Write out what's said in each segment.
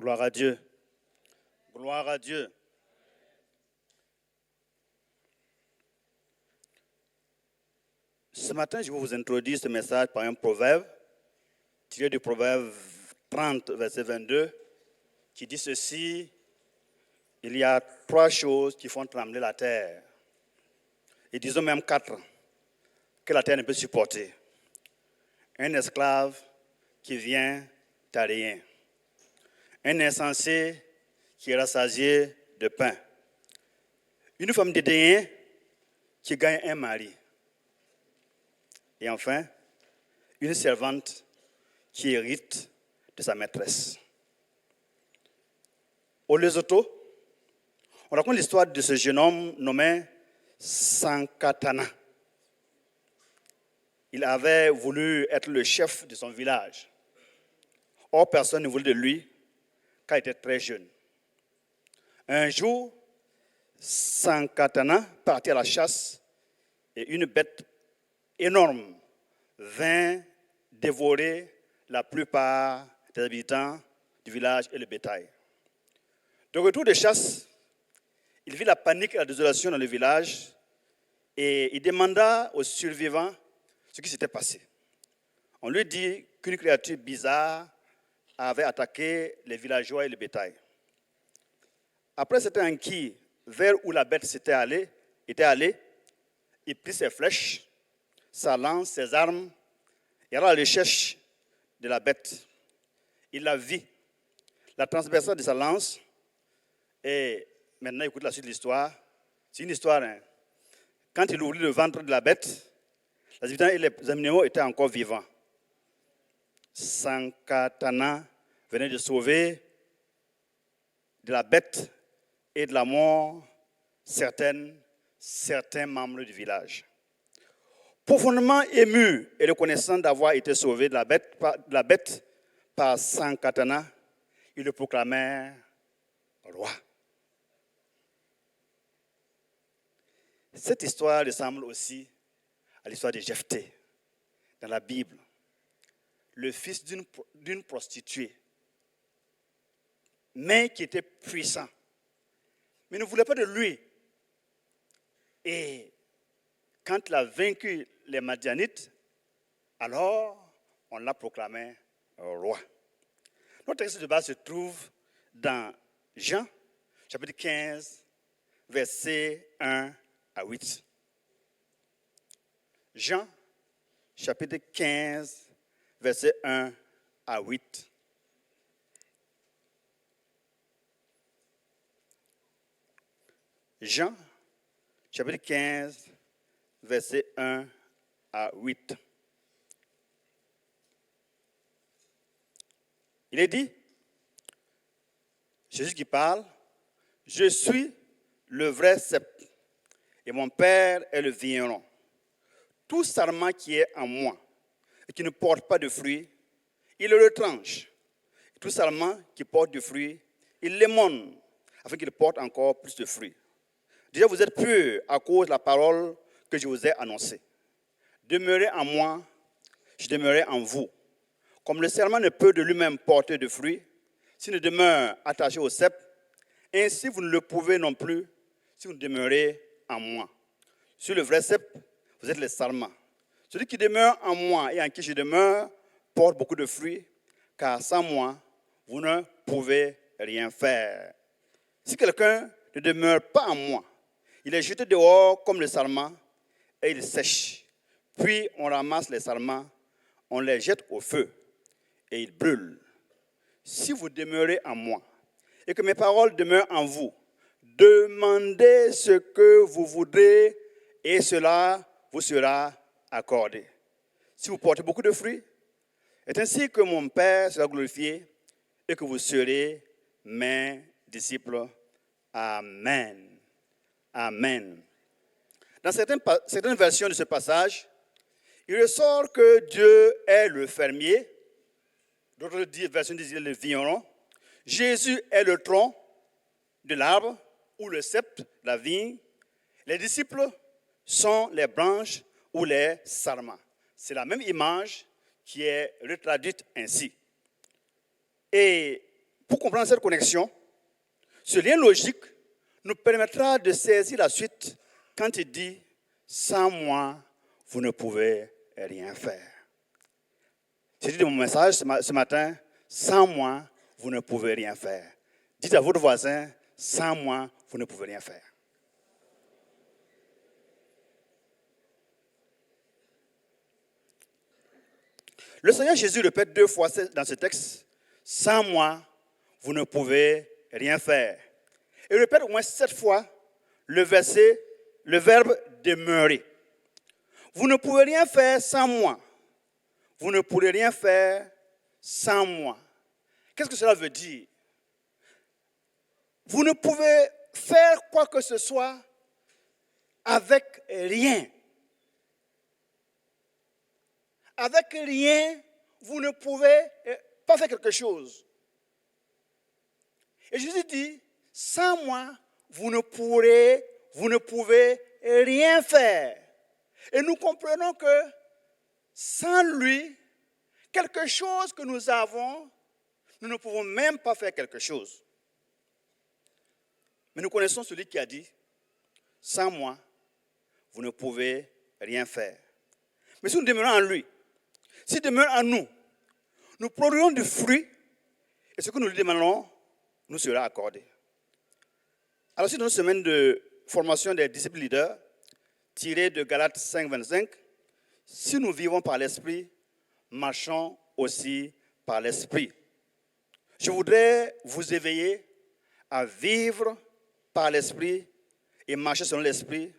Gloire à Dieu. Gloire à Dieu. Ce matin, je vais vous introduire ce message par un proverbe, tiré du proverbe 30, verset 22, qui dit ceci: il y a 3 choses qui font trembler la terre, et disons même 4, que la terre ne peut supporter. Un esclave qui vient à rien, un insensé qui est rassasié de pain, une femme dédaignée qui gagne un mari, et enfin, une servante qui hérite de sa maîtresse. Au Lesotho, on raconte l'histoire de ce jeune homme nommé Sankatana. Il avait voulu être le chef de son village. Or, personne ne voulait de lui, car il était très jeune. Un jour, Sankatana partit à la chasse et une bête énorme vint dévorer la plupart des habitants du village et le bétail. De retour de chasse, il vit la panique et la désolation dans le village et il demanda aux survivants ce qui s'était passé. On lui dit qu'une créature bizarre avait attaqué les villageois et le bétail. Après s'être inquiet vers où la bête était allée, il prit ses flèches, sa lance, ses armes, et alla à la recherche de la bête. Il la vit, la transperça de sa lance, et maintenant écoute la suite de l'histoire. C'est une histoire. Quand il ouvrit le ventre de la bête, les habitants et les animaux étaient encore vivants. Sankatana venait de sauver de la bête et de la mort certains membres du village. Profondément ému et reconnaissant d'avoir été sauvé de la bête par Sankatana, ils le proclamèrent roi. Cette histoire ressemble aussi à l'histoire de Jephthé dans la Bible, le fils d'une prostituée, mais qui était puissant, mais ne voulait pas de lui. Et quand il a vaincu les Madianites, alors on l'a proclamé roi. Notre texte de base se trouve dans Jean, chapitre 15, versets 1 à 8. Jean, chapitre 15, versets 1 à 8. Jean, chapitre 15, versets 1 à 8. Il est dit, Jésus qui parle, « Je suis le vrai cep, et mon Père est le vigneron. Tout sarment qui est en moi et qui ne porte pas de fruits, il le retranche. Et tout sarment qui porte du fruit, il l'émonne, afin qu'il porte encore plus de fruits. Déjà, vous êtes purs à cause de la parole que je vous ai annoncée. Demeurez en moi, je demeurerai en vous. Comme le serment ne peut de lui-même porter de fruits, s'il ne demeure attaché au cep, ainsi vous ne le pouvez non plus si vous demeurez en moi. Sur le vrai cep, vous êtes les sarments. Celui qui demeure en moi et en qui je demeure porte beaucoup de fruits, car sans moi, vous ne pouvez rien faire. Si quelqu'un ne demeure pas en moi, il est jeté dehors comme le sarment et il sèche. Puis on ramasse les sarments, on les jette au feu et ils brûlent. Si vous demeurez en moi et que mes paroles demeurent en vous, demandez ce que vous voudrez et cela vous sera accordé. Si vous portez beaucoup de fruits, c'est ainsi que mon Père sera glorifié et que vous serez mes disciples. Amen. Amen. Dans certaines versions de ce passage, il ressort que Dieu est le fermier. D'autres versions disent le vigneron. Jésus est le tronc de l'arbre ou le cep de la vigne. Les disciples sont les branches ou les sarments. C'est la même image qui est retraduite ainsi. Et Pour comprendre cette connexion, ce lien logique nous permettra de saisir la suite quand il dit « Sans moi, vous ne pouvez rien faire ». C'est dit de mon message ce matin, « Sans moi, vous ne pouvez rien faire ». Dites à votre voisin, « Sans moi, vous ne pouvez rien faire ». Le Seigneur Jésus répète 2 fois dans ce texte, « Sans moi, vous ne pouvez rien faire ». Et il répète au moins 7 fois le verbe « demeurer ». Vous ne pouvez rien faire sans moi. Vous ne pourrez rien faire sans moi. Qu'est-ce que cela veut dire? Vous ne pouvez faire quoi que ce soit avec rien. Avec rien, vous ne pouvez pas faire quelque chose. Et Jésus dit, sans moi, vous ne pouvez rien faire. Et nous comprenons que sans lui, quelque chose que nous avons, nous ne pouvons même pas faire quelque chose. Mais nous connaissons celui qui a dit, sans moi, vous ne pouvez rien faire. Mais si nous demeurons en lui, s'il demeure en nous, nous produirons du fruit et ce que nous lui demandons nous sera accordé. Alors, c'est une semaine de formation des disciples leaders tirée de Galates 5, 25. Si nous vivons par l'Esprit, marchons aussi par l'Esprit. Je voudrais vous éveiller à vivre par l'Esprit et marcher selon l'Esprit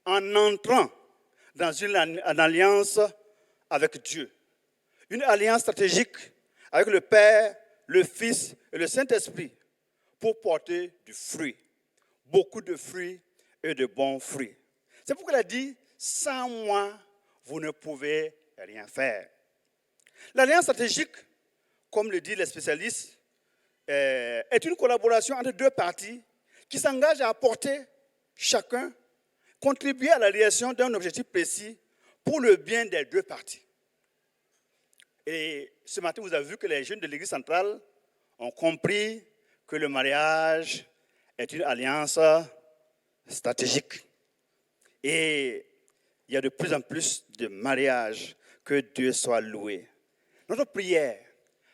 en entrant dans une alliance avec Dieu. Une alliance stratégique avec le Père, le Fils et le Saint-Esprit pour porter du fruit. Beaucoup de fruits et de bons fruits. C'est pourquoi il a dit, sans moi, vous ne pouvez rien faire. L'alliance stratégique, comme le disent les spécialistes, est une collaboration entre 2 parties qui s'engagent à apporter chacun, contribuer à la réalisation d'un objectif précis pour le bien des 2 parties. Et ce matin, vous avez vu que les jeunes de l'Église centrale ont compris que le mariage est une alliance stratégique. Et il y a de plus en plus de mariages, que Dieu soit loué. Notre prière,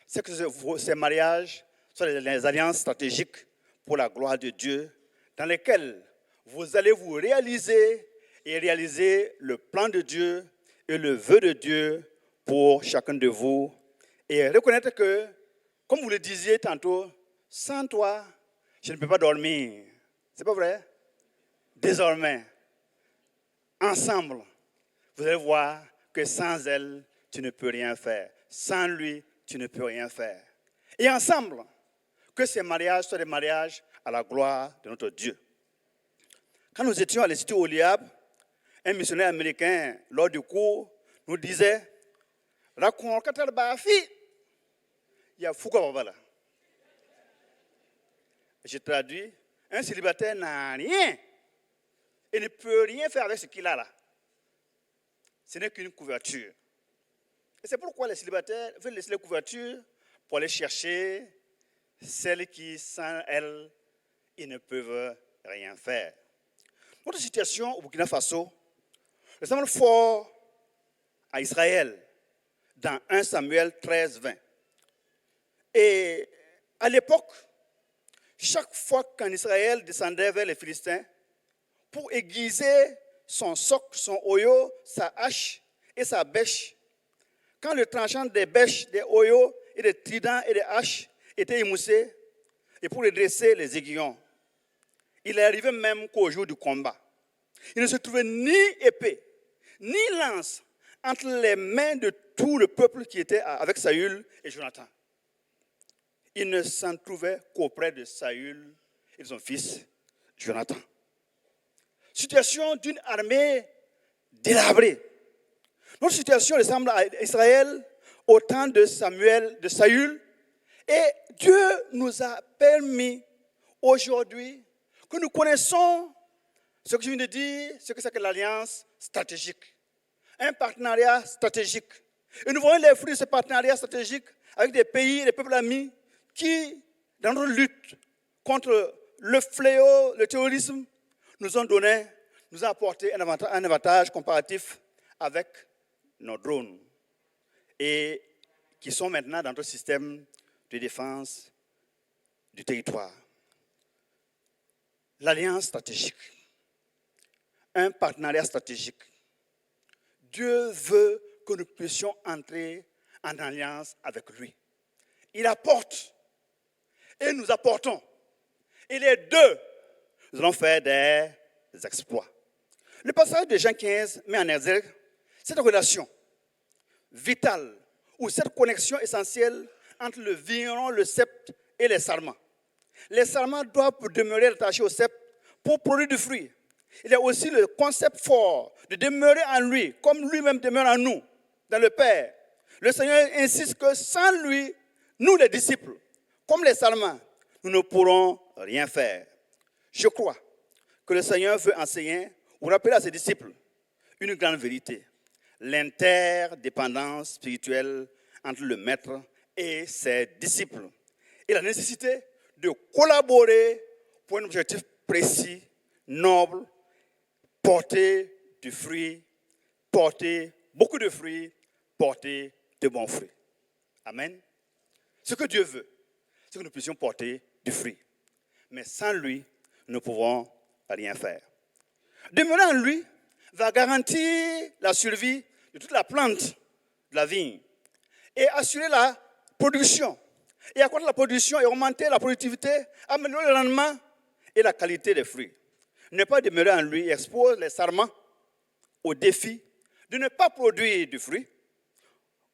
c'est que ces mariages soient des alliances stratégiques pour la gloire de Dieu, dans lesquelles vous allez vous réaliser et réaliser le plan de Dieu et le vœu de Dieu pour chacun de vous. Et reconnaître que, comme vous le disiez tantôt, sans toi, je ne peux pas dormir. C'est pas vrai? Désormais, ensemble, vous allez voir que sans elle, tu ne peux rien faire. Sans lui, tu ne peux rien faire. Et ensemble, que ces mariages soient des mariages à la gloire de notre Dieu. Quand nous étions à l'Institut Oliab, un missionnaire américain, lors du cours, nous disait « Raconte bafi, il y a fouka babala ». Je traduis, un célibataire n'a rien et ne peut rien faire avec ce qu'il a là. Ce n'est qu'une couverture. Et c'est pourquoi les célibataires veulent laisser les couvertures pour aller chercher celles qui, sans elles, ils ne peuvent rien faire. Notre situation au Burkina Faso ressemble fort à Israël dans 1 Samuel 13, 20. Et à l'époque, chaque fois qu'en Israël descendait vers les Philistins, pour aiguiser son soc, son oyo, sa hache et sa bêche, quand le tranchant des bêches, des oyos et des tridents et des haches était émoussé, et pour redresser les aiguillons, il arrivait même qu'au jour du combat, il ne se trouvait ni épée, ni lance entre les mains de tout le peuple qui était avec Saül et Jonathan. Il ne s'en trouvait qu'auprès de Saül et de son fils Jonathan. Situation d'une armée délabrée. Notre situation ressemble à Israël au temps de Saül. Et Dieu nous a permis aujourd'hui que nous connaissons ce que je viens de dire, ce que c'est que l'alliance stratégique. Un partenariat stratégique. Et nous voyons les fruits de ce partenariat stratégique avec des pays et des peuples amis qui, dans notre lutte contre le fléau, le terrorisme, nous ont apporté un avantage comparatif avec nos drones et qui sont maintenant dans notre système de défense du territoire. L'alliance stratégique, un partenariat stratégique. Dieu veut que nous puissions entrer en alliance avec lui. Il apporte et nous apportons. Et les deux, nous allons faire des exploits. Le passage de Jean 15 met en exergue cette relation vitale ou cette connexion essentielle entre le vigneron, le sceptre et les sarments. Les sarments doivent demeurer attachés au sceptre pour produire du fruit. Il y a aussi le concept fort de demeurer en lui, comme lui-même demeure en nous, dans le Père. Le Seigneur insiste que sans lui, nous les disciples, comme les sarments, nous ne pourrons rien faire. Je crois que le Seigneur veut enseigner ou rappeler à ses disciples une grande vérité, l'interdépendance spirituelle entre le Maître et ses disciples et la nécessité de collaborer pour un objectif précis, noble, porter du fruit, porter beaucoup de fruits, porter de bons fruits. Amen. Ce que Dieu veut, c'est que nous puissions porter du fruit. Mais sans lui, nous ne pouvons rien faire. Demeurer en lui va garantir la survie de toute la plante de la vigne et assurer la production. Et accroître la production et augmenter la productivité, améliorer le rendement et la qualité des fruits. Ne pas demeurer en lui expose les sarments au défi de ne pas produire du fruit,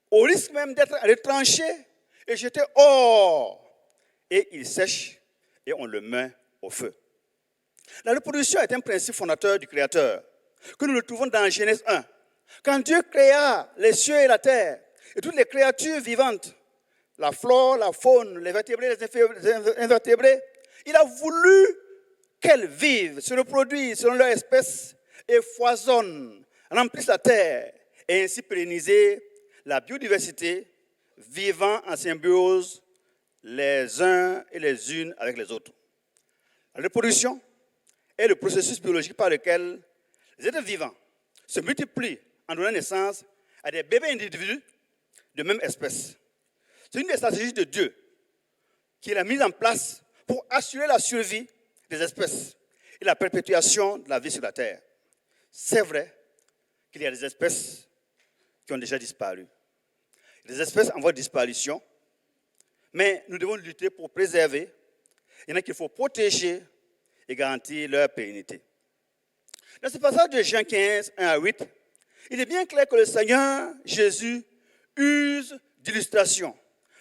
au risque même d'être retranché et jeté hors. Et il sèche et on le met au feu. La reproduction est un principe fondateur du Créateur que nous le trouvons dans Genèse 1. Quand Dieu créa les cieux et la terre et toutes les créatures vivantes, la flore, la faune, les vertébrés, les invertébrés, il a voulu qu'elles vivent, se reproduisent selon leur espèce et foisonnent, remplissent la terre et ainsi pérenniser la biodiversité, vivant en symbiose les uns et les unes avec les autres. La reproduction est le processus biologique par lequel les êtres vivants se multiplient en donnant naissance à des bébés individus de même espèce. C'est une des stratégies de Dieu qu'il a mise en place pour assurer la survie des espèces et la perpétuation de la vie sur la terre. C'est vrai qu'il y a des espèces qui ont déjà disparu. Des espèces en voie de disparition, mais nous devons lutter pour préserver. Il y en a qu'il faut protéger et garantir leur pérennité. Dans ce passage de Jean 15, 1 à 8, il est bien clair que le Seigneur Jésus use d'illustrations,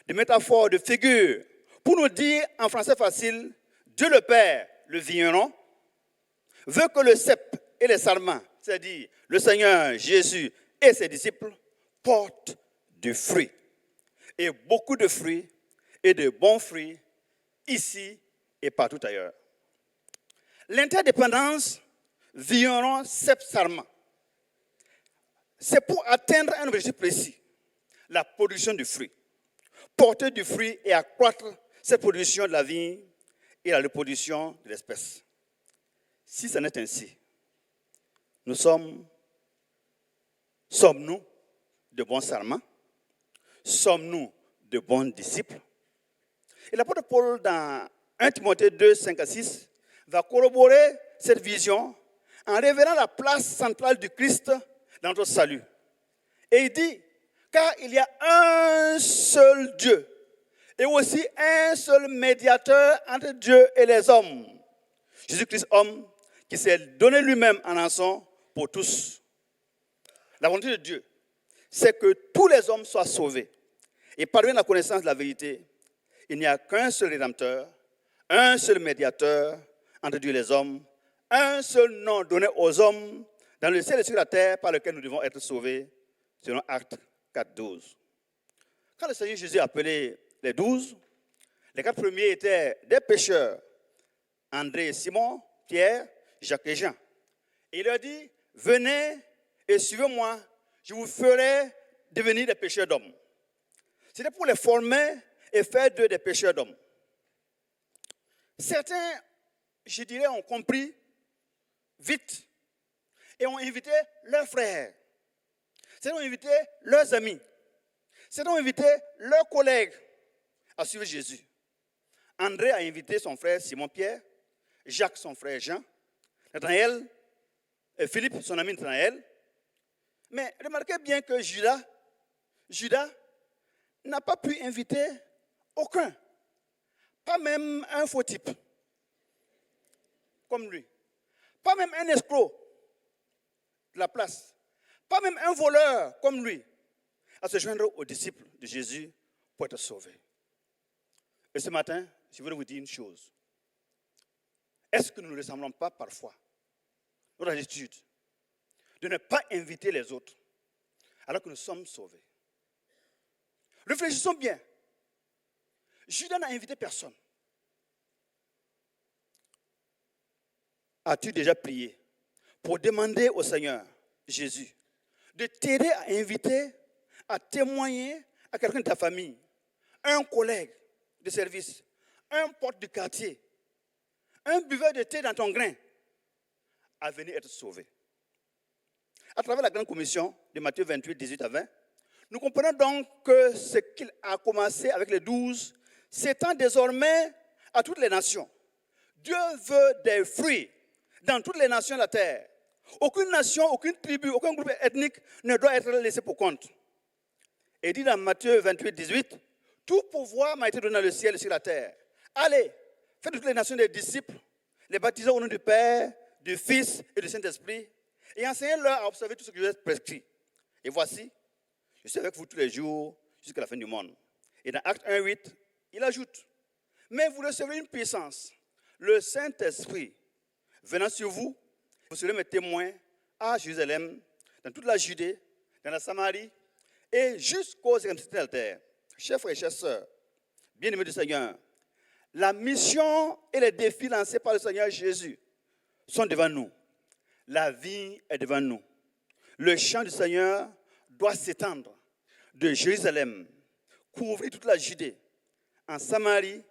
de métaphores, de figures, pour nous dire en français facile, Dieu le Père, le vigneron, veut que le sceptre et les sarments, c'est-à-dire le Seigneur Jésus et ses disciples, portent du fruit. Et beaucoup de fruits et de bons fruits ici et partout ailleurs. L'interdépendance vigneron sceptre sarment, c'est pour atteindre un objectif précis, la production du fruit. Porter du fruit et accroître cette production de la vigne et la reproduction de l'espèce. Si ce n'est ainsi, sommes-nous de bons sarments? Sommes-nous de bons disciples? Et l'apôtre Paul, dans 1 Timothée 2, 5 à 6, va corroborer cette vision en révélant la place centrale du Christ dans notre salut. Et il dit, car il y a un seul Dieu et aussi un seul médiateur entre Dieu et les hommes. Jésus-Christ, homme, qui s'est donné lui-même en rançon pour tous. La volonté de Dieu, c'est que tous les hommes soient sauvés et parviennent à la connaissance de la vérité. Il n'y a qu'un seul rédempteur, un seul médiateur entre Dieu et les hommes, un seul nom donné aux hommes dans le ciel et sur la terre par lequel nous devons être sauvés, selon Actes 4, 12. Quand le Seigneur Jésus a appelé les 12, les 4 premiers étaient des pécheurs, André et Simon, Pierre, Jacques et Jean. Et il leur dit, venez et suivez-moi, je vous ferai devenir des pécheurs d'hommes. C'était pour les former et faire d'eux des pécheurs d'hommes. Certains, je dirais, ont compris vite et ont invité leurs frères. Certains ont invité leurs amis. Certains ont invité leurs collègues à suivre Jésus. André a invité son frère Simon-Pierre, Jacques son frère Jean, Nathanaël, Philippe son ami Nathanaël. Mais remarquez bien que Judas n'a pas pu inviter aucun, pas même un faux type comme lui, pas même un escroc de la place, pas même un voleur comme lui, à se joindre aux disciples de Jésus pour être sauvés. Et ce matin, je voudrais vous dire une chose. Est-ce que nous ne ressemblons pas parfois, notre attitude, de ne pas inviter les autres alors que nous sommes sauvés? Réfléchissons bien. Judas n'a invité personne. As-tu déjà prié pour demander au Seigneur Jésus de t'aider à inviter, à témoigner à quelqu'un de ta famille, un collègue de service, un porte du quartier, un buveur de thé dans ton grain, à venir être sauvé? À travers la grande commission de Matthieu 28, 18 à 20, nous comprenons donc que ce qu'il a commencé avec les 12 s'étend désormais à toutes les nations. Dieu veut des fruits dans toutes les nations de la terre. Aucune nation, aucune tribu, aucun groupe ethnique ne doit être laissé pour compte. Et dit dans Matthieu 28, 18, tout pouvoir m'a été donné dans le ciel et sur la terre. Allez, faites de toutes les nations des disciples, les baptisez au nom du Père, du Fils et du Saint-Esprit, et enseignez-leur à observer tout ce que je vous ai prescrit. Et voici, je suis avec vous tous les jours jusqu'à la fin du monde. Et dans Acte 1, 8, il ajoute, mais vous recevrez une puissance, le Saint-Esprit, venant sur vous, vous serez mes témoins à Jérusalem, dans toute la Judée, dans la Samarie et jusqu'aux extrémités de la terre. Chers frères et chères sœurs, bien-aimés du Seigneur, la mission et les défis lancés par le Seigneur Jésus sont devant nous. La vie est devant nous. Le champ du Seigneur doit s'étendre de Jérusalem, couvrir toute la Judée, en Samarie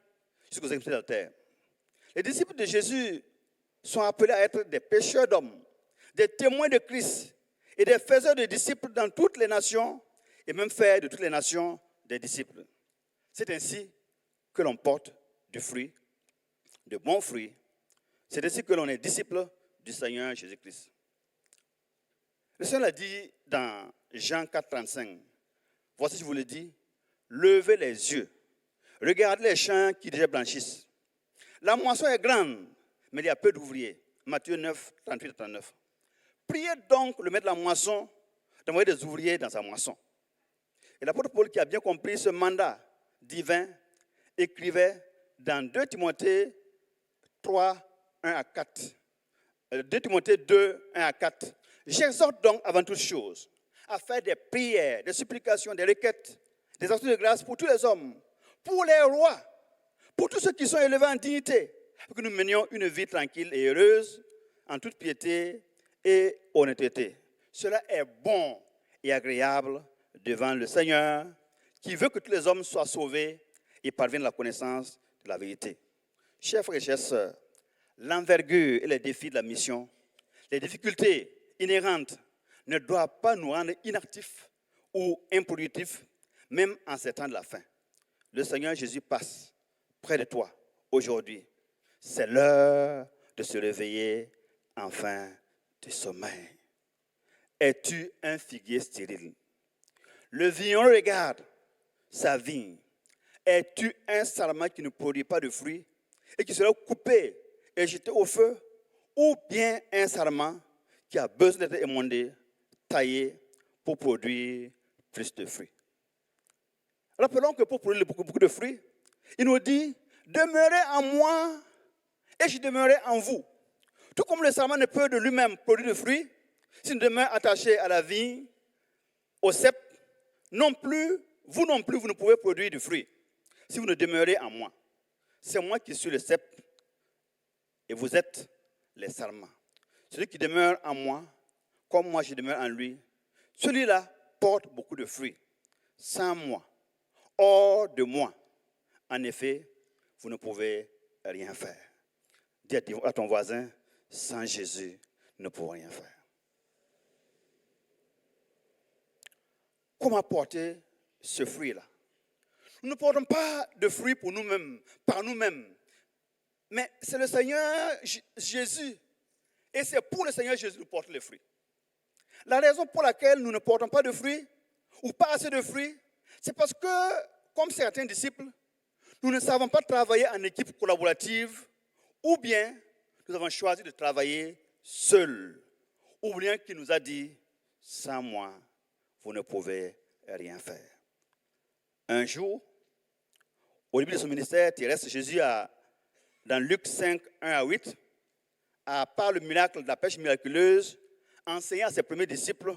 jusqu'aux extrémités de la terre. Les disciples de Jésus sont appelés à être des pêcheurs d'hommes, des témoins de Christ et des faiseurs de disciples dans toutes les nations et même faire de toutes les nations des disciples. C'est ainsi que l'on porte du fruit, de bons fruits. C'est ainsi que l'on est disciple du Seigneur Jésus-Christ. Le Seigneur a dit dans Jean 4, 35, voici je vous le dis, levez les yeux, regardez les champs qui déjà blanchissent. La moisson est grande, mais il y a peu d'ouvriers. Matthieu 9, 38 et 39. Priez donc le maître de la moisson d'envoyer des ouvriers dans sa moisson. Et l'apôtre Paul, qui a bien compris ce mandat divin, écrivait dans 2 Timothée 3, 1 à 4. 2 Timothée 2, 1 à 4. J'exhorte donc avant toute chose à faire des prières, des supplications, des requêtes, des actions de grâce pour tous les hommes, pour les rois, pour tous ceux qui sont élevés en dignité, pour que nous menions une vie tranquille et heureuse, en toute piété et honnêteté. Cela est bon et agréable devant le Seigneur, qui veut que tous les hommes soient sauvés et parviennent à la connaissance de la vérité. Chers frères et chères sœurs, l'envergure et les défis de la mission, les difficultés inhérentes ne doivent pas nous rendre inactifs ou improductifs, même en ces temps de la fin. Le Seigneur Jésus passe près de toi aujourd'hui. C'est l'heure de se réveiller enfin du sommeil. Es-tu un figuier stérile? Le vigneron regarde sa vigne. Es-tu un sarment qui ne produit pas de fruits et qui sera coupé et jeté au feu? Ou bien un sarment qui a besoin d'être émondé, taillé pour produire plus de fruits? Rappelons que pour produire beaucoup de fruits, il nous dit, demeurez en moi et je demeurerai en vous. Tout comme le sarment ne peut de lui-même produire de fruits, s'il demeure attaché à la vigne, au cep, non plus, vous ne pouvez produire du fruit si vous ne demeurez en moi. C'est moi qui suis le cep et vous êtes les sarments. Celui qui demeure en moi, comme moi je demeure en lui, celui-là porte beaucoup de fruits. Sans moi, hors de moi, en effet, vous ne pouvez rien faire. Dis à ton voisin, sans Jésus, nous ne pouvons rien faire. Comment porter ce fruit-là? Nous ne portons pas de fruits pour nous-mêmes, par nous-mêmes. Mais c'est le Seigneur Jésus. Et c'est pour le Seigneur Jésus que nous portons les fruits. La raison pour laquelle nous ne portons pas de fruits, ou pas assez de fruits, c'est parce que, comme certains disciples, nous ne savons pas travailler en équipe collaborative, ou bien nous avons choisi de travailler seuls. Ou bien qu'il nous a dit, sans moi, vous ne pouvez rien faire. Un jour, au début de son ministère terrestre, Jésus dans Luc 5, 1 à 8, par le miracle de la pêche miraculeuse, enseigné à ses premiers disciples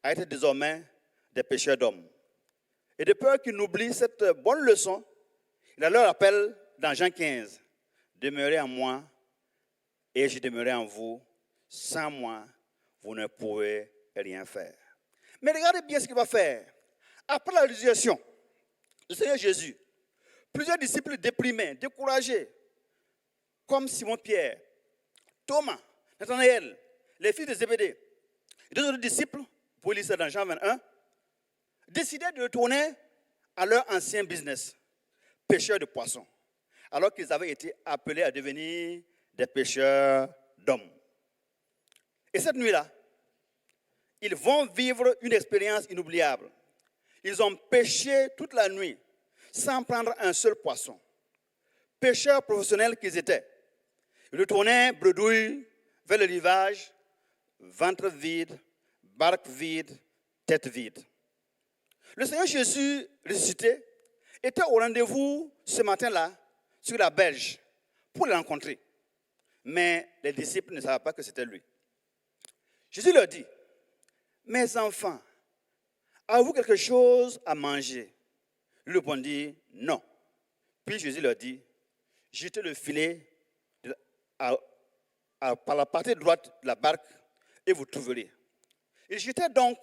à être désormais des pêcheurs d'hommes. Et de peur qu'ils n'oublient cette bonne leçon, il leur rappelle dans Jean 15, « Demeurez en moi et je demeurerai en vous. Sans moi, vous ne pouvez rien faire. » Mais regardez bien ce qu'il va faire. Après la résurrection du Seigneur Jésus, plusieurs disciples déprimés, découragés, comme Simon-Pierre, Thomas, Nathanaël, les fils de Zébédée, et deux autres disciples, pour lire ça dans Jean 21, décidaient de retourner à leur ancien business, pêcheurs de poissons, alors qu'ils avaient été appelés à devenir des pêcheurs d'hommes. Et cette nuit-là, ils vont vivre une expérience inoubliable. Ils ont pêché toute la nuit sans prendre un seul poisson. Pêcheurs professionnels qu'ils étaient. Ils retournaient bredouille vers le rivage, ventre vide, barque vide, tête vide. Le Seigneur Jésus, ressuscité, était au rendez-vous ce matin-là sur la berge pour le rencontrer. Mais les disciples ne savaient pas que c'était lui. Jésus leur dit, « Mes enfants, avez-vous quelque chose à manger ?» Ils répondirent, « Non. » Puis Jésus leur dit, « Jetez le filet par la partie droite de la barque et vous trouverez. » Ils jetaient donc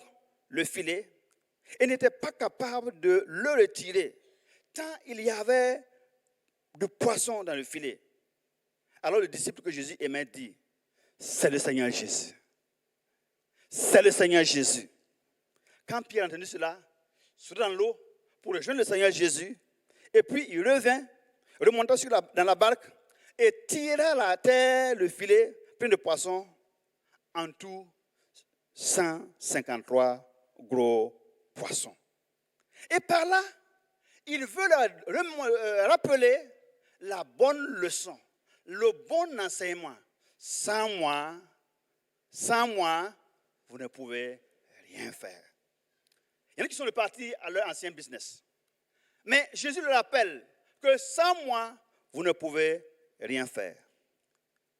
le filet et n'étaient pas capables de le retirer, tant il y avait de poissons dans le filet. Alors le disciple que Jésus aimait dit, « C'est le Seigneur Jésus. C'est le Seigneur Jésus. » Quand Pierre a entendu cela, il sauta dans l'eau pour rejoindre le Seigneur Jésus, et puis il revint, remonta dans la barque et tira à la terre le filet plein de poissons, en tout 153 gros poissons. Et par là, il veut leur rappeler la bonne leçon, le bon enseignement. Sans moi, vous ne pouvez rien faire. Il y en a qui sont repartis à leur ancien business. Mais Jésus leur rappelle que sans moi, vous ne pouvez rien faire.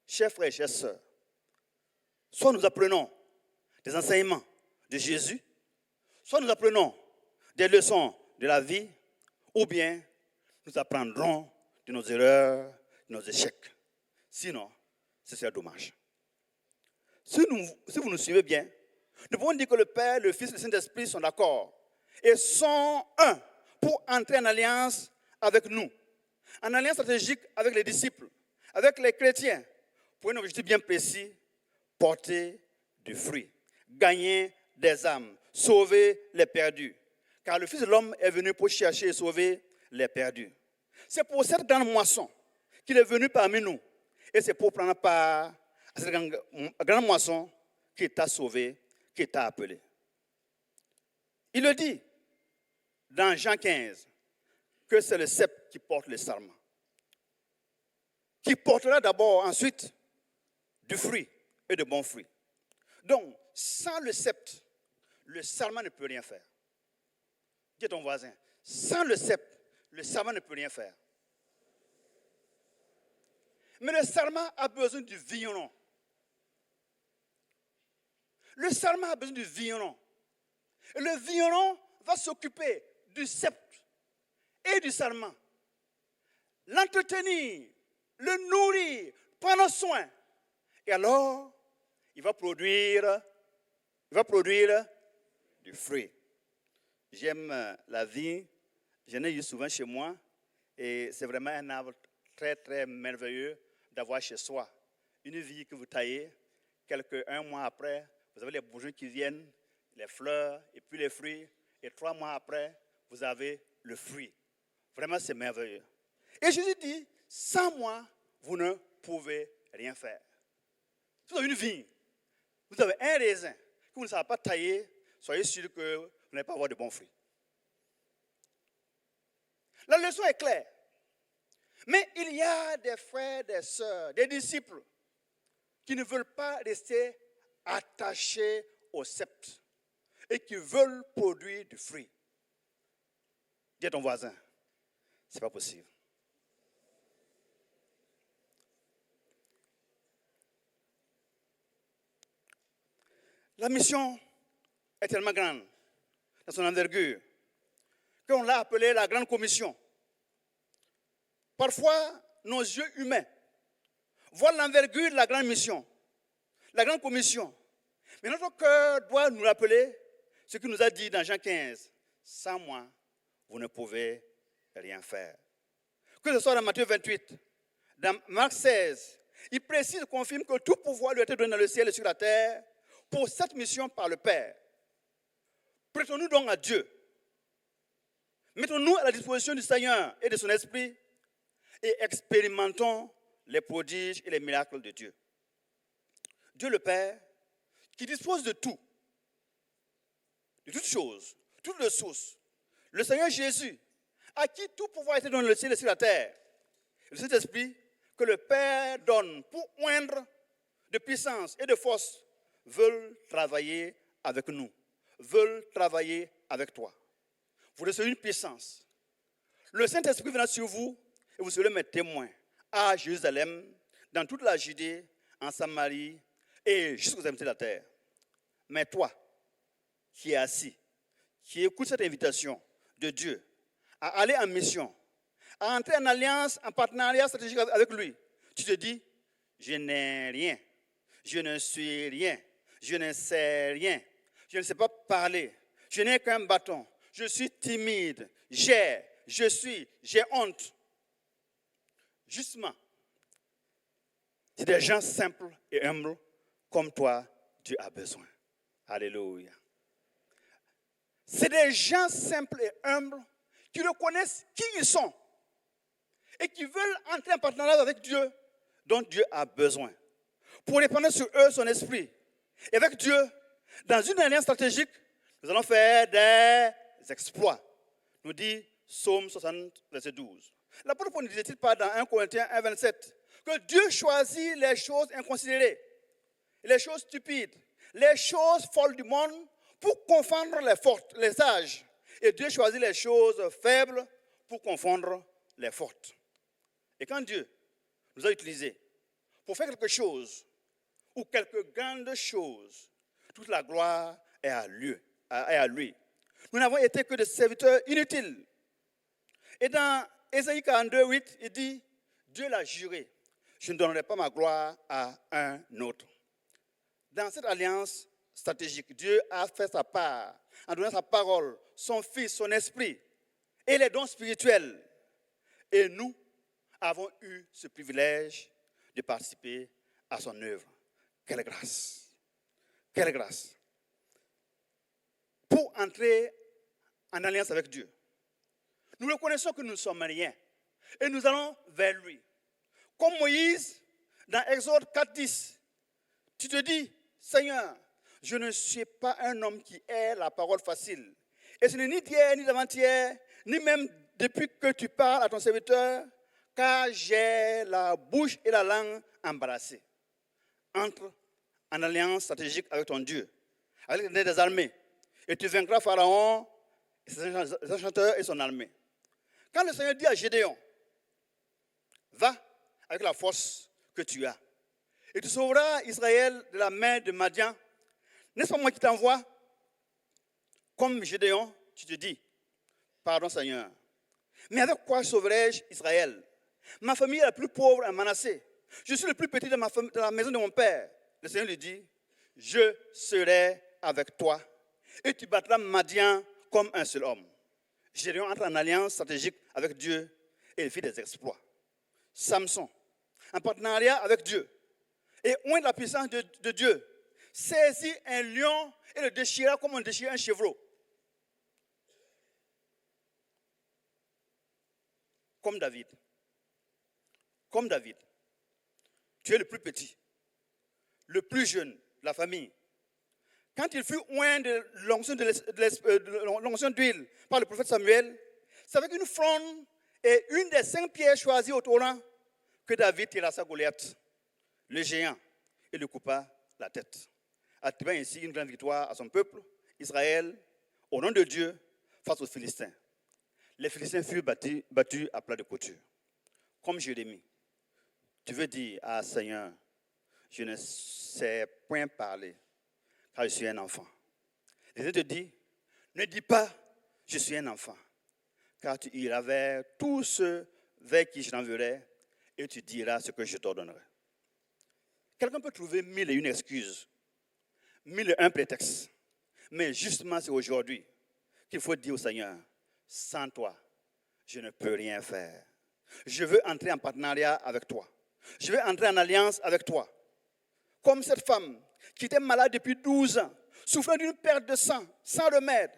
Chers frères et chères sœurs, soit nous apprenons des enseignements de Jésus, soit nous apprenons des leçons de la vie, ou bien nous apprendrons de nos erreurs, de nos échecs. Sinon, ce serait dommage. Si vous nous suivez bien, nous pouvons dire que le Père, le Fils et le Saint-Esprit sont d'accord et sont un pour entrer en alliance avec nous, en alliance stratégique avec les disciples, avec les chrétiens, pour un objectif bien précis, porter du fruit, gagner des âmes, sauver les perdus. Car le Fils de l'homme est venu pour chercher et sauver les perdus. C'est pour cette grande moisson qu'il est venu parmi nous. Et c'est pour prendre part à cette grande moisson qui t'a sauvé, qui t'a appelé. Il le dit dans Jean 15 que c'est le cep qui porte le sarment. Qui portera d'abord ensuite du fruit et de bons fruits. Donc, sans le sceptre, le sarment ne peut rien faire. Dis à ton voisin, sans le sceptre, le sarment ne peut rien faire. Mais le sarment a besoin du vigneron. Le sarment a besoin du vigneron. Et le vigneron va s'occuper du sceptre et du sarment. L'entretenir, le nourrir, prendre soin. Et alors, il va produire du fruit. J'aime la vie, j'en ai eu souvent chez moi, et c'est vraiment un arbre très, très merveilleux d'avoir chez soi une vie que vous taillez. Un mois après, vous avez les bourgeons qui viennent, les fleurs et puis les fruits. Et 3 mois après, vous avez le fruit. Vraiment, c'est merveilleux. Et Jésus dit, sans moi, vous ne pouvez rien faire. Si vous avez une vigne, vous avez un raisin que vous ne savez pas tailler, soyez sûr que vous n'allez pas avoir de bons fruits. La leçon est claire. Mais il y a des frères, des sœurs, des disciples qui ne veulent pas rester attachés au sceptre et qui veulent produire du fruit. Dis à ton voisin, ce n'est pas possible. La mission est tellement grande dans son envergure qu'on l'a appelée la grande commission. Parfois, nos yeux humains voient l'envergure de la grande mission, la grande commission. Mais notre cœur doit nous rappeler ce qu'il nous a dit dans Jean 15. Sans moi, vous ne pouvez rien faire. Que ce soit dans Matthieu 28, dans Marc 16, il précise, confirme que tout pouvoir lui a été donné dans le ciel et sur la terre pour cette mission par le Père. Prêtons-nous donc à Dieu. Mettons-nous à la disposition du Seigneur et de son Esprit et expérimentons les prodiges et les miracles de Dieu. Dieu le Père, qui dispose de tout, de toutes choses, toutes les sources. Le Seigneur Jésus, à qui tout pouvoir a été donné dans le ciel et sur la terre. Le Saint-Esprit, que le Père donne pour oindre de puissance et de force, veulent travailler avec nous, veulent travailler avec toi. Vous recevez une puissance. Le Saint-Esprit viendra sur vous et vous serez mes témoins à Jérusalem, dans toute la Judée, en Samarie et jusqu'aux extrémités de la terre. Mais toi, qui es assis, qui écoute cette invitation de Dieu à aller en mission, à entrer en alliance, en partenariat stratégique avec lui, tu te dis, je n'ai rien, je ne suis rien, je ne sais rien, je ne sais pas parler, je n'ai qu'un bâton, je suis timide, j'ai honte. Justement, c'est des gens simples et humbles comme toi, Dieu a besoin. Alléluia. C'est des gens simples et humbles qui reconnaissent qui ils sont et qui veulent entrer en partenariat avec Dieu dont Dieu a besoin pour répandre sur eux son esprit. Et avec Dieu, dans une alliance stratégique, nous allons faire des exploits. Nous dit Psaume 60, verset 12. L'apôtre Paul ne disait-il pas dans 1 Corinthiens 1, 27 que Dieu choisit les choses inconsidérées, les choses stupides, les choses folles du monde pour confondre les fortes, les sages. Et Dieu choisit les choses faibles pour confondre les fortes. Et quand Dieu nous a utilisés pour faire quelque chose ou quelques grandes choses, toute la gloire est à lui. Nous n'avons été que des serviteurs inutiles. Et dans Ésaïe 42, 8, il dit, Dieu l'a juré, je ne donnerai pas ma gloire à un autre. Dans cette alliance stratégique, Dieu a fait sa part en donnant sa parole, son Fils, son Esprit et les dons spirituels. Et nous avons eu ce privilège de participer à son œuvre. Quelle grâce! Quelle grâce! Pour entrer en alliance avec Dieu, nous reconnaissons que nous ne sommes rien et nous allons vers lui. Comme Moïse, dans Exode 4:10, tu te dis, Seigneur, je ne suis pas un homme qui ait la parole facile. Et ce n'est ni d'hier, ni d'avant-hier, ni même depuis que tu parles à ton serviteur, car j'ai la bouche et la langue embarrassées. Entre en alliance stratégique avec ton Dieu, avec des armées, et tu vaincras Pharaon, ses enchanteurs et son armée. Quand le Seigneur dit à Gédéon, va avec la force que tu as, et tu sauveras Israël de la main de Madian, n'est-ce pas moi qui t'envoie? Comme Gédéon, tu te dis, pardon Seigneur, mais avec quoi sauverai-je Israël? Ma famille est la plus pauvre à Manassé. Je suis le plus petit de la maison de mon père. Le Seigneur lui dit, je serai avec toi et tu battras Madian comme un seul homme. Gédéon entre en alliance stratégique avec Dieu et il fit des exploits. Samson, en partenariat avec Dieu, et oint la puissance de Dieu, saisit un lion et le déchira comme on déchire un chevreau. Comme David. Comme David. Tu es le plus petit, le plus jeune de la famille. Quand il fut oint de l'onction d'huile par le prophète Samuel, c'est avec une fronde et une des 5 pierres choisies au torrent que David tira sa Goliath, le géant, et lui coupa la tête, attribuant ainsi une grande victoire à son peuple, Israël, au nom de Dieu, face aux Philistins. Les Philistins furent battus à plat de couture. Comme Jérémie, tu veux dire, ah Seigneur, je ne sais point parler, car je suis un enfant. Et te dit, ne dis pas, je suis un enfant, car tu iras vers tous ceux vers qui je t'enverrai, et tu diras ce que je t'ordonnerai. Quelqu'un peut trouver 1001 excuses, 1001 prétextes, mais justement c'est aujourd'hui qu'il faut dire au Seigneur, sans toi, je ne peux rien faire. Je veux entrer en partenariat avec toi. Je veux entrer en alliance avec toi. Comme cette femme qui était malade depuis 12 ans, souffrant d'une perte de sang, sans remède.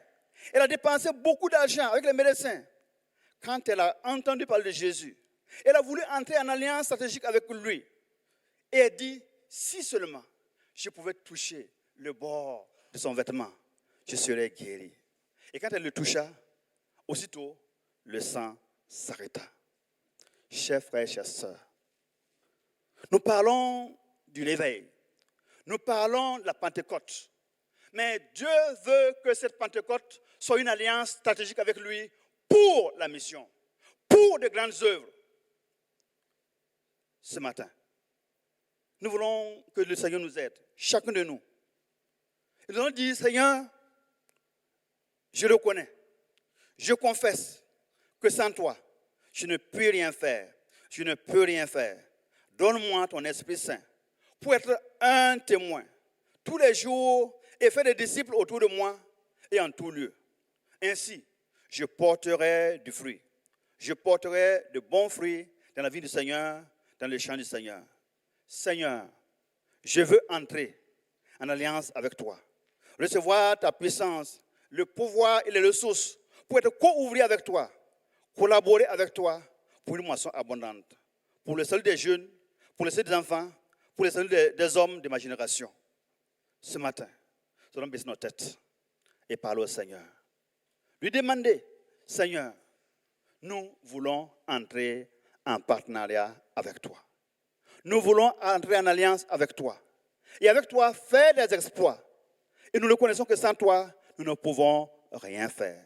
Elle a dépensé beaucoup d'argent avec les médecins. Quand elle a entendu parler de Jésus, elle a voulu entrer en alliance stratégique avec lui. Et elle dit, si seulement je pouvais toucher le bord de son vêtement, je serais guérie. Et quand elle le toucha, aussitôt, le sang s'arrêta. Chers frères et chères sœurs, nous parlons du réveil. Nous parlons de la Pentecôte. Mais Dieu veut que cette Pentecôte soit une alliance stratégique avec lui pour la mission, pour de grandes œuvres. Ce matin, nous voulons que le Seigneur nous aide, chacun de nous. Et nous allons dire, Seigneur, je le connais, je confesse que sans toi, je ne peux rien faire, je ne peux rien faire. Donne-moi ton Esprit Saint pour être un témoin tous les jours et faire des disciples autour de moi et en tout lieu. Ainsi, je porterai du fruit. Je porterai de bons fruits dans la vie du Seigneur, dans le champ du Seigneur. Seigneur, je veux entrer en alliance avec toi, recevoir ta puissance, le pouvoir et les ressources pour être co-ouvrier avec toi, collaborer avec toi pour une moisson abondante, pour le salut des jeunes, pour le salut des enfants, pour le salut des hommes de ma génération. Ce matin, nous allons baisser nos têtes et parler au Seigneur. Lui demander, Seigneur, nous voulons entrer en partenariat avec toi. Nous voulons entrer en alliance avec toi. Et avec toi, faire des exploits. Et nous reconnaissons que sans toi, nous ne pouvons rien faire.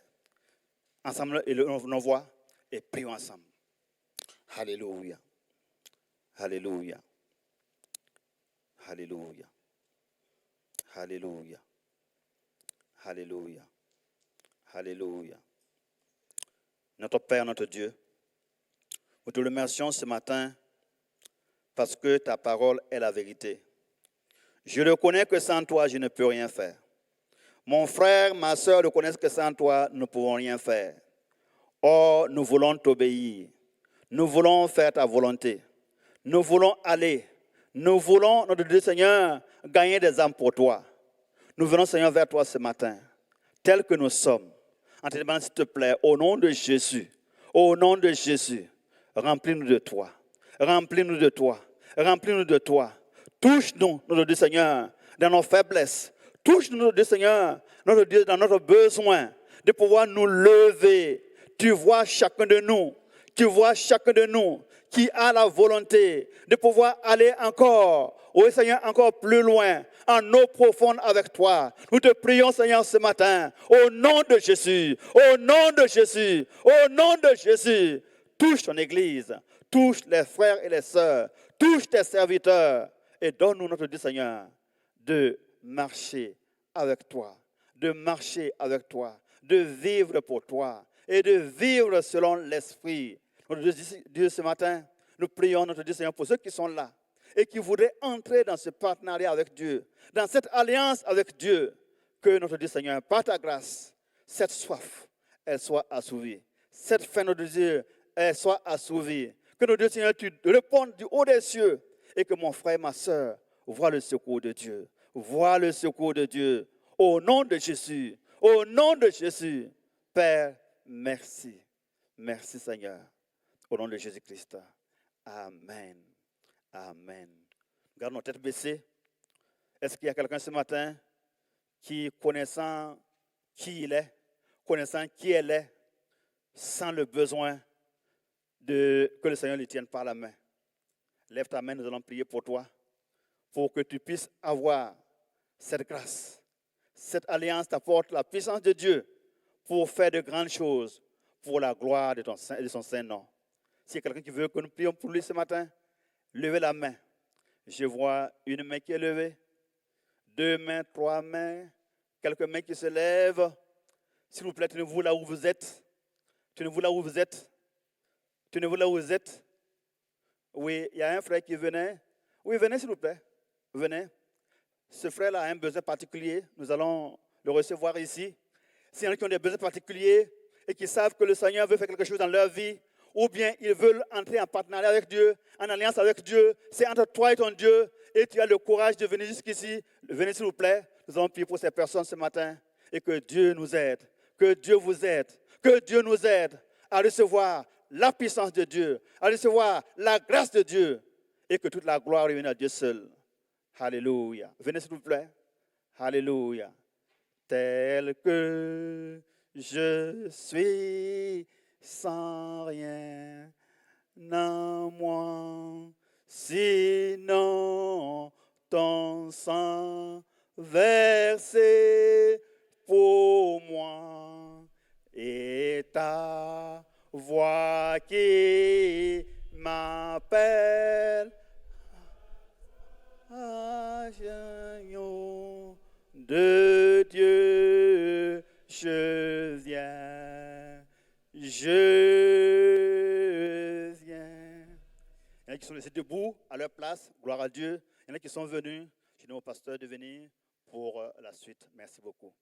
Ensemble, élevons nos voix et prions ensemble. Alléluia. Alléluia. Alléluia. Alléluia. Alléluia. Alléluia. Notre Père, notre Dieu, nous te remercions ce matin parce que ta parole est la vérité. Je reconnais que sans toi, je ne peux rien faire. Mon frère, ma soeur reconnaissent que sans toi, nous ne pouvons rien faire. Or, nous voulons t'obéir. Nous voulons faire ta volonté. Nous voulons aller. Nous voulons, notre Dieu Seigneur, gagner des âmes pour toi. Nous venons, Seigneur, vers toi ce matin, tels que nous sommes. En te demandant, s'il te plaît, au nom de Jésus, remplis-nous de toi. Remplis-nous de toi. Remplis-nous de toi. Touche-nous, notre Dieu Seigneur, dans nos faiblesses. Touche-nous, notre Dieu Seigneur, notre Dieu, dans notre besoin de pouvoir nous lever. Tu vois chacun de nous. Tu vois chacun de nous qui a la volonté de pouvoir aller encore, oui Seigneur, encore plus loin, en eau profonde avec toi. Nous te prions, Seigneur, ce matin, au nom de Jésus, au nom de Jésus, au nom de Jésus. Touche ton Église, touche les frères et les sœurs, touche tes serviteurs et donne-nous, notre Dieu Seigneur, de marcher avec toi, de marcher avec toi, de vivre pour toi et de vivre selon l'Esprit. Notre Dieu, ce matin, nous prions, notre Dieu Seigneur, pour ceux qui sont là et qui voudraient entrer dans ce partenariat avec Dieu, dans cette alliance avec Dieu, que notre Dieu Seigneur, par ta grâce, cette soif, elle soit assouvie. Cette faim, notre Dieu, elle soit assouvie. Que notre Dieu, Seigneur, tu répondes du haut des cieux et que mon frère et ma soeur voient le secours de Dieu. Voient le secours de Dieu. Au nom de Jésus. Au nom de Jésus. Père, merci. Merci, Seigneur. Au nom de Jésus-Christ. Amen. Amen. Garde nos têtes baissées. Est-ce qu'il y a quelqu'un ce matin qui, connaissant qui il est, connaissant qui elle est, sent le besoin que le Seigneur lui tienne par la main? Lève ta main, nous allons prier pour toi, pour que tu puisses avoir cette grâce. Cette alliance t'apporte la puissance de Dieu pour faire de grandes choses pour la gloire de son saint nom. S'il y a quelqu'un qui veut que nous prions pour lui ce matin, levez la main. Je vois une main qui est levée, 2 mains, 3 mains, quelques mains qui se lèvent. S'il vous plaît, tenez-vous là où vous êtes. Tenez-vous là où vous êtes. Tenez-vous là où vous êtes. Oui, il y a un frère qui venait. Oui, venez s'il vous plaît. Venez. Ce frère-là a un besoin particulier. Nous allons le recevoir ici. S'il y en a qui ont des besoins particuliers et qui savent que le Seigneur veut faire quelque chose dans leur vie, ou bien ils veulent entrer en partenariat avec Dieu, en alliance avec Dieu, c'est entre toi et ton Dieu, et tu as le courage de venir jusqu'ici, venez s'il vous plaît. Nous allons prier pour ces personnes ce matin, et que Dieu nous aide, que Dieu vous aide, que Dieu nous aide à recevoir la puissance de Dieu, à recevoir la grâce de Dieu, et que toute la gloire revienne à Dieu seul. Alléluia. Venez s'il vous plaît. Alléluia. Tel que je suis, sans rien en moi, sinon ton sang versé pour moi et ta voix qui m'appelle. Agneau de Dieu, je viens. Je viens. Il y en a qui sont laissés debout à leur place, gloire à Dieu. Il y en a qui sont venus. Je demande au pasteur de venir pour la suite. Merci beaucoup.